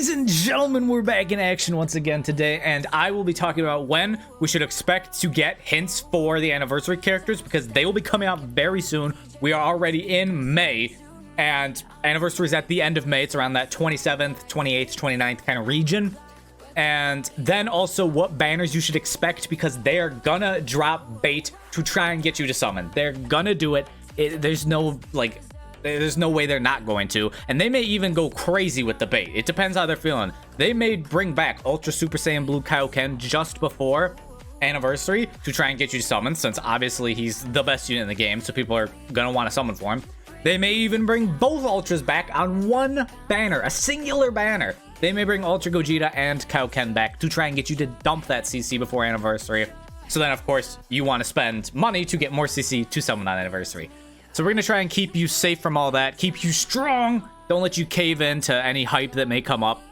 Ladies and gentlemen, we're back in action once again today, and I will be talking about when we should expect to get hints for the anniversary characters, because they will be coming out very soon. We are already in May, and anniversary is at the end of May. It's around that 27th, 28th, 29th kind of region. And then also what banners you should expect, because they are gonna drop bait to try and get you to summon. They're gonna do it. There's no way they're not going to, and they may even go crazy with the bait. It depends how they're feeling. They may bring back Ultra Super Saiyan Blue Kaioken just before anniversary to try and get you to summon, since obviously he's the best unit in the game, so people are gonna want to summon for him. They may even bring both Ultras back on one banner, a singular banner. They may bring Ultra Gogeta and Kaioken back to try and get you to dump that CC before anniversary. So then, of course, you want to spend money to get more CC to summon on anniversary. So we're going to try and keep you safe from all that, keep you strong, don't let you cave into any hype that may come up,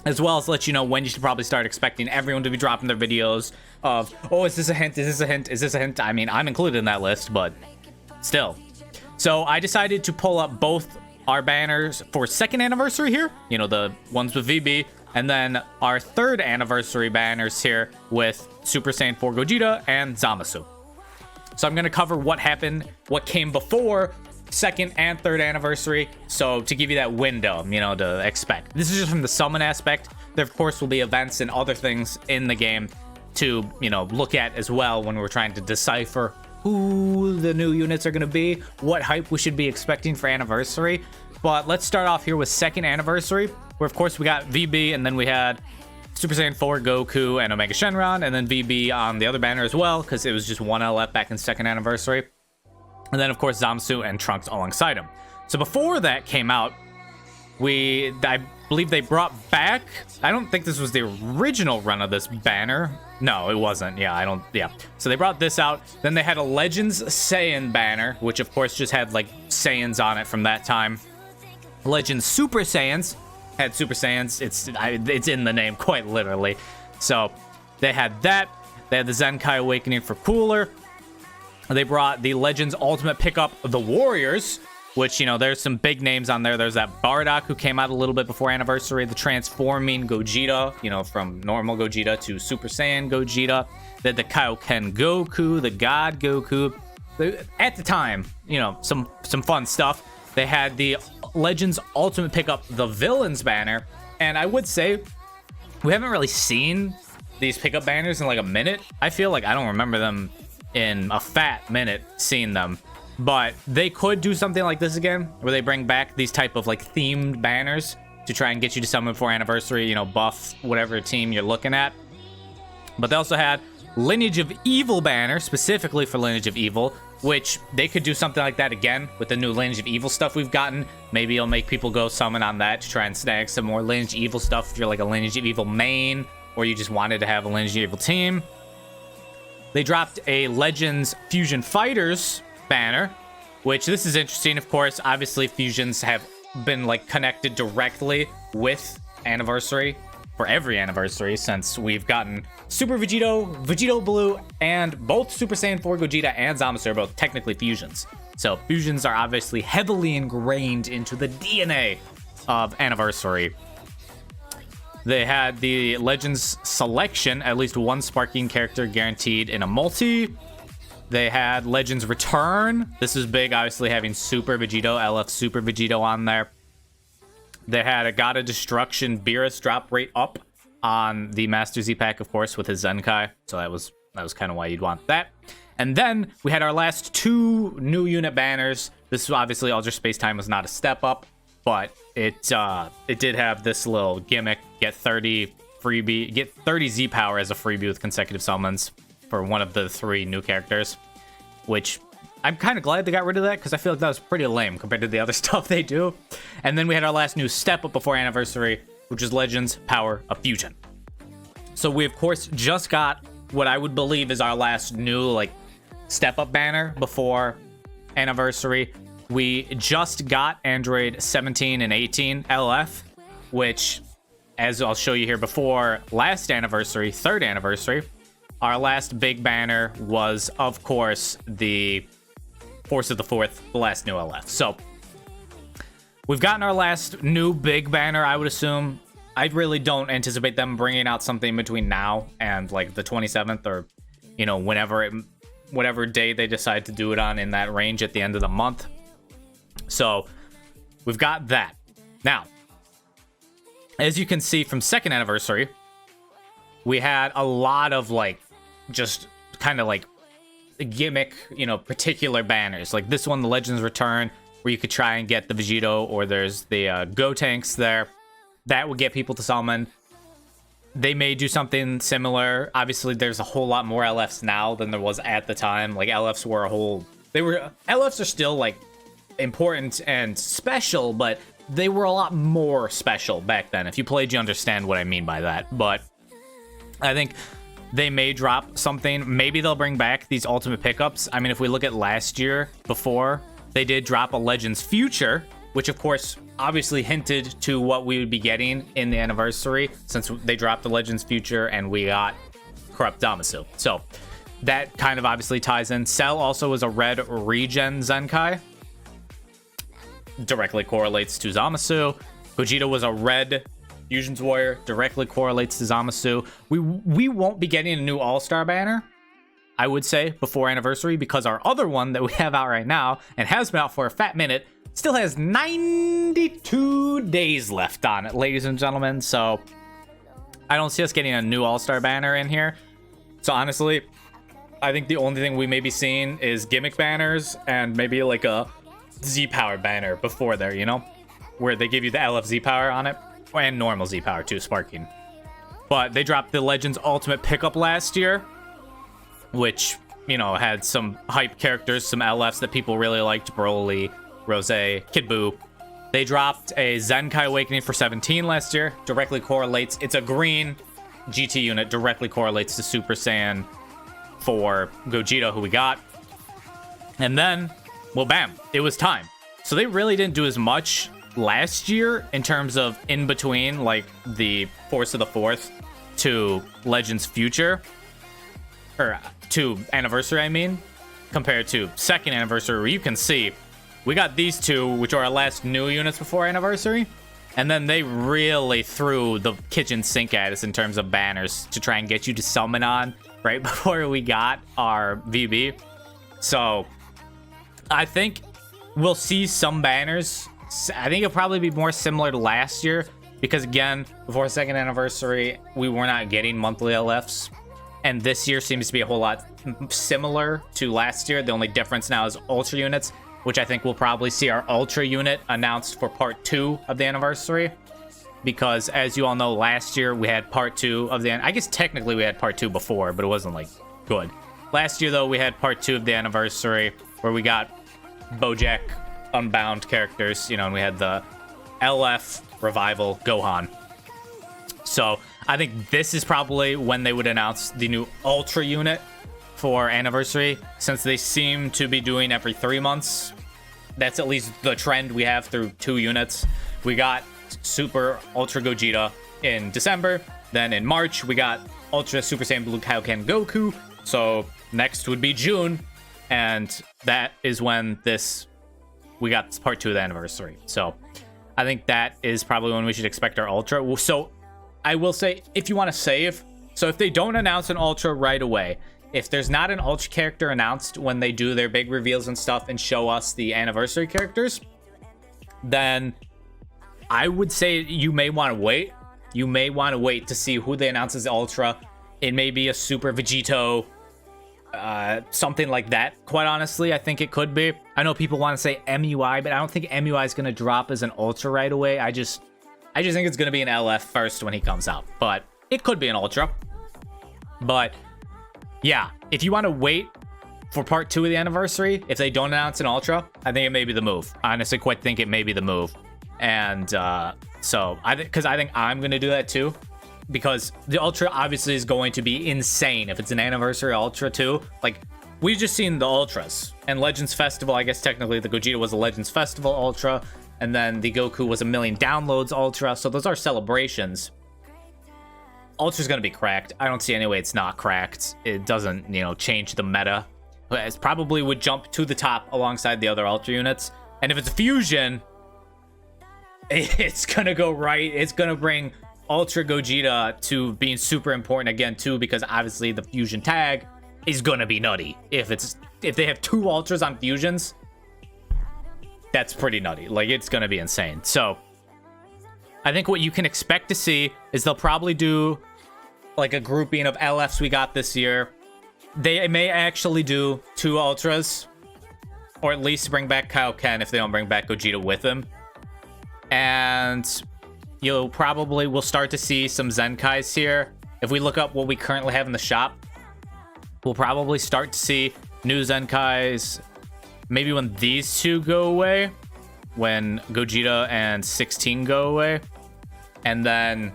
as well as let you know when you should probably start expecting everyone to be dropping their videos of, oh, is this a hint, is this a hint, is this a hint? I mean, I'm included in that list, but still. So I decided to pull up both our banners for second anniversary here, you know, the ones with VB, and then our third anniversary banners here with Super Saiyan 4 Gogeta and Zamasu. So I'm going to cover what happened, what came before second and third anniversary. So to give you that window, you know, to expect. This is just from the summon aspect. There, of course, will be events and other things in the game to, you know, look at as well when we're trying to decipher who the new units are going to be, what hype we should be expecting for anniversary. But let's start off here with second anniversary, where, of course, we got VB, and then we had Super Saiyan 4 Goku and Omega Shenron, and then VB on the other banner as well, because it was just one LF back in second anniversary. And then, of course, Zamasu and Trunks alongside him. So before that came out, I believe they brought back, I don't think this was the original run of this banner. No, it wasn't. Yeah. So they brought this out. Then they had a Legends Saiyan banner, which of course just had like Saiyans on it from that time. Legends Super Saiyans had Super Saiyans. It's in the name, quite literally. So they had that. They had the Zenkai Awakening for Cooler. They brought the Legends Ultimate pickup, the Warriors, which, you know, there's some big names on there. There's that Bardock, who came out a little bit before anniversary. The Transforming Gogeta, you know, from normal Gogeta to Super Saiyan Gogeta. They had the Kaioken Goku, the God Goku. At the time, you know, some fun stuff. They had the Legends Ultimate pickup, the Villains banner. And I would say we haven't really seen these pickup banners in like a minute. I feel like I don't remember them in a fat minute seeing them. But they could do something like this again, where they bring back these type of like themed banners to try and get you to summon for anniversary, you know, buff whatever team you're looking at. But they also had Lineage of Evil banner, specifically for Lineage of Evil, which they could do something like that again with the new Lineage of Evil stuff we've gotten. Maybe it'll make people go summon on that to try and snag some more Lineage of Evil stuff if you're like a Lineage of Evil main, or you just wanted to have a Lineage of Evil team. They dropped a Legends Fusion Fighters banner, which this is interesting. Of course, obviously fusions have been like connected directly with anniversary for every anniversary since we've gotten Super Vegito, Vegito Blue, and both Super Saiyan 4 Gogeta and Zamasu are both technically fusions. So fusions are obviously heavily ingrained into the DNA of anniversary. They had the Legends Selection, at least one Sparking character guaranteed in a multi. They had Legends Return. This is big, obviously, having Super Vegito, LF Super Vegito on there. They had a God of Destruction Beerus drop rate up on the Master Z pack, of course, with his Zenkai. So that was kind of why you'd want that. And then we had our last two new unit banners. This is obviously Ultra Space Time was not a step up, but it did have this little gimmick: get 30 Z power as a freebie with consecutive summons for one of the three new characters, which I'm kind of glad they got rid of that, because I feel like that was pretty lame compared to the other stuff they do. And then we had our last new step up before anniversary, which is Legends Power of Fusion. So we, of course, just got what I would believe is our last new like step up banner before anniversary. We just got Android 17 and 18 LF, which, as I'll show you here, before last anniversary, third anniversary, our last big banner was, of course, the Force of the Fourth, the last new LF. So we've gotten our last new big banner, I would assume. I really don't anticipate them bringing out something between now and like the 27th, or you know, whatever day they decide to do it on, in that range at the end of the month. So we've got that. Now, as you can see from second anniversary, we had a lot of like just kind of like gimmick, you know, particular banners. Like this one, the Legends Return, where you could try and get the Vegito, or there's the Go Tanks there. That would get people to summon. They may do something similar. Obviously, there's a whole lot more LFs now than there was at the time. Like LFs were LFs are still like important and special, but they were a lot more special back then. If you played, you understand what I mean by that. But I think they may drop something. Maybe they'll bring back these ultimate pickups. I mean, if we look at last year, before, they did drop a Legends Future, which of course obviously hinted to what we would be getting in the anniversary, since they dropped the Legends Future and we got Corrupt Zamasu. So that kind of obviously ties in. Cell also is a red regen Zenkai. Directly correlates to Zamasu. Gogeta was a red Fusions Warrior. Directly correlates to Zamasu. We won't be getting a new All-Star banner, I would say, before anniversary, because our other one that we have out right now, and has been out for a fat minute, still has 92 days left on it, ladies and gentlemen. So I don't see us getting a new All-Star banner in here. So honestly, I think the only thing we may be seeing is gimmick banners and maybe like a Z-Power banner before there, you know, where they give you the LF Z-Power on it, and normal Z-Power too, sparking. But they dropped the Legends Ultimate Pickup last year, which, you know, had some hype characters, some LFs that people really liked: Broly, Rose, Kid Buu. They dropped a Zenkai Awakening for 17 last year. Directly correlates. It's a green GT unit. Directly correlates to Super Saiyan for Gogeta, who we got. And then, well, bam, it was time. So they really didn't do as much last year in terms of in between, like the Force of the Fourth to Legends Future, or to Anniversary, I mean, compared to second Anniversary, where you can see we got these two, which are our last new units before Anniversary, and then they really threw the kitchen sink at us in terms of banners to try and get you to summon on right before we got our VB. So I think we'll see some banners. I think it'll probably be more similar to last year, because again, before second Anniversary, we were not getting monthly LFs. And this year seems to be a whole lot similar to last year. The only difference now is Ultra units, which I think we'll probably see our Ultra unit announced for part 2 of the anniversary. Because as you all know, last year we had part 2 of the... I guess technically we had part 2 before, but it wasn't like good. Last year though, we had part 2 of the anniversary, where we got Bojack Unbound characters, you know, and we had the LF Revival Gohan. So I think this is probably when they would announce the new Ultra unit for Anniversary, since they seem to be doing every 3 months. That's at least the trend we have through 2 units. We got Super Ultra Gogeta in December. Then in March, we got Ultra Super Saiyan Blue Kaioken Goku. So next would be June. And that is when we got part 2 of the anniversary. So I think that is probably when we should expect our Ultra. So I will say, if you want to save, so if they don't announce an Ultra right away, if there's not an Ultra character announced when they do their big reveals and stuff and show us the anniversary characters, then I would say you may want to wait. You may want to wait to see who they announce as Ultra. It may be a Super Vegito, something like that. Quite honestly, I think it could be. I know people want to say MUI, but I don't think MUI is going to drop as an Ultra right away. I just think it's going to be an LF first when he comes out, but it could be an Ultra. But yeah, if you want to wait for part 2 of the anniversary, if they don't announce an Ultra, I think it may be the move. I honestly quite think it may be the move. And so I think I'm going to do that too, because the Ultra obviously is going to be insane if it's an anniversary Ultra too. Like, we've just seen the Ultras and Legends Festival. I guess technically the Gogeta was a Legends Festival Ultra, and then the Goku was a million downloads Ultra. So those are celebrations. Ultra's going to be cracked. I don't see any way it's not cracked. It doesn't, you know, change the meta. It probably would jump to the top alongside the other Ultra units. And if it's a fusion, it's going to go right. It's going to bring Ultra Gogeta to being super important again too, because obviously the fusion tag is gonna be nutty. If they have 2 ultras on fusions, that's pretty nutty. Like, it's gonna be insane. So I think what you can expect to see is they'll probably do like a grouping of LFs we got this year. They may actually do 2 ultras, or at least bring back Kaioken if they don't bring back Gogeta with him. And we'll start to see some Zenkais here. If we look up what we currently have in the shop, we'll probably start to see new Zenkais maybe when these 2 go away, when Gogeta and 16 go away, and then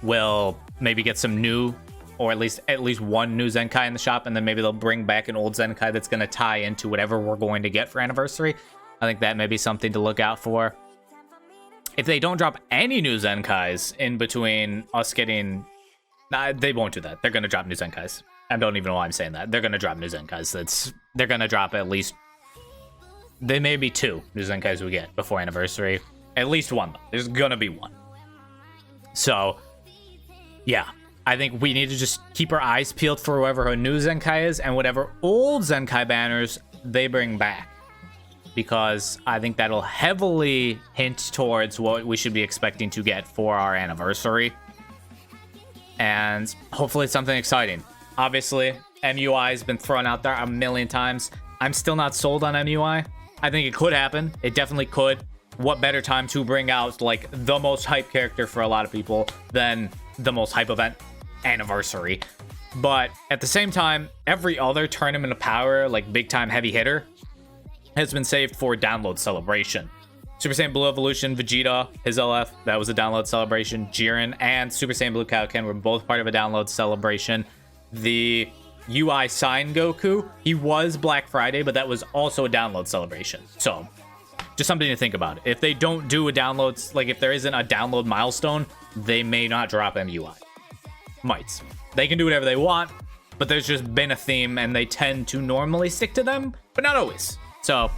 we'll maybe get some new, or at least 1 new Zenkai in the shop, and then maybe they'll bring back an old Zenkai that's going to tie into whatever we're going to get for Anniversary. I think that may be something to look out for. If they don't drop any new Zenkais in between us getting... they won't do that. They're going to drop new Zenkais. I don't even know why I'm saying that. They're going to drop new Zenkais. They're going to drop at least... There may be 2 new Zenkais we get before Anniversary. At least 1, though. There's going to be 1. So, yeah. I think we need to just keep our eyes peeled for whoever a new Zenkai is and whatever old Zenkai banners they bring back. Because I think that'll heavily hint towards what we should be expecting to get for our Anniversary. And hopefully it's something exciting. Obviously, MUI has been thrown out there a million times. I'm still not sold on MUI. I think it could happen. It definitely could. What better time to bring out, like, the most hype character for a lot of people than the most hype event, Anniversary. But at the same time, every other tournament of power, like big time heavy hitter, has been saved for download celebration. Super Saiyan Blue Evolution, Vegeta, his LF, that was a download celebration. Jiren and Super Saiyan Blue Kaioken were both part of a download celebration. The UI Sign Goku, he was Black Friday, but that was also a download celebration. So, just something to think about. If they don't do a download, like if there isn't a download milestone, they may not drop MUI. Might. They can do whatever they want, but there's just been a theme, and they tend to normally stick to them, but not always. So,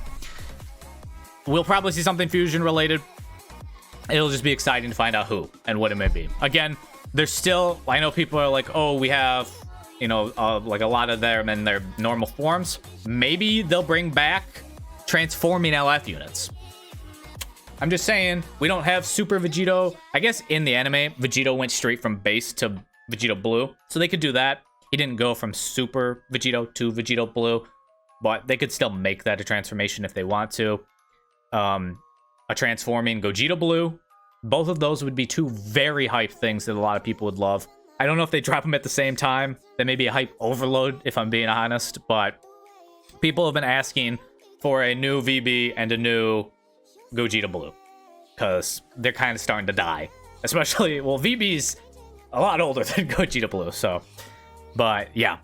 we'll probably see something fusion related. It'll just be exciting to find out who and what it may be. Again, there's still, I know people are like, oh, we have, you know, like a lot of them in their normal forms. Maybe they'll bring back transforming LF units. I'm just saying, we don't have Super Vegito. I guess in the anime, Vegito went straight from base to Vegito Blue, so they could do that. He didn't go from Super Vegito to Vegito Blue, but they could still make that a transformation if they want to. A transforming Gogeta Blue. Both of those would be 2 very hype things that a lot of people would love. I don't know if they drop them at the same time. That may be a hype overload, if I'm being honest, but people have been asking for a new VB and a new Gogeta Blue, because they're kind of starting to die. Especially, well, VB's a lot older than Gogeta Blue, so. But, yeah.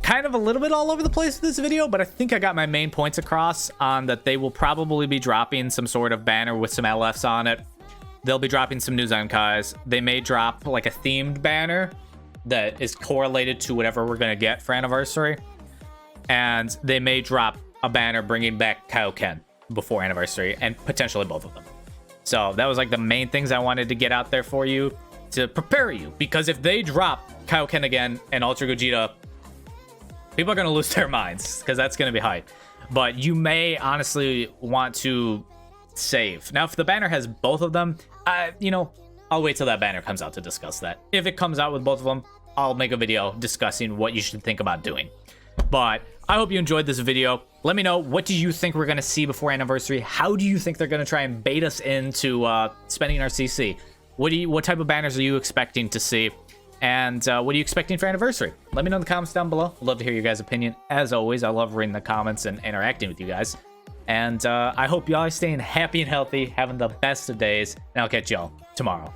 Kind of a little bit all over the place with this video, but I think I got my main points across on that. They will probably be dropping some sort of banner with some LFs on it. They'll be dropping some new Zenkais. They may drop like a themed banner that is correlated to whatever we're going to get for Anniversary. And they may drop a banner bringing back Kaioken before Anniversary, and potentially both of them. So that was like the main things I wanted to get out there for you to prepare you. Because if they drop Kaioken again and Ultra Gogeta, people are going to lose their minds, because that's going to be hype. But you may honestly want to save. Now, if the banner has both of them, you know, I'll wait till that banner comes out to discuss that. If it comes out with both of them, I'll make a video discussing what you should think about doing. But I hope you enjoyed this video. Let me know, what do you think we're going to see before Anniversary? How do you think they're going to try and bait us into spending our CC? What type of banners are you expecting to see? And what are you expecting for Anniversary? Let me know in the comments down below. I'd love to hear your guys' opinion. As always, I love reading the comments and interacting with you guys. And I hope y'all are staying happy and healthy, having the best of days, and I'll catch y'all tomorrow.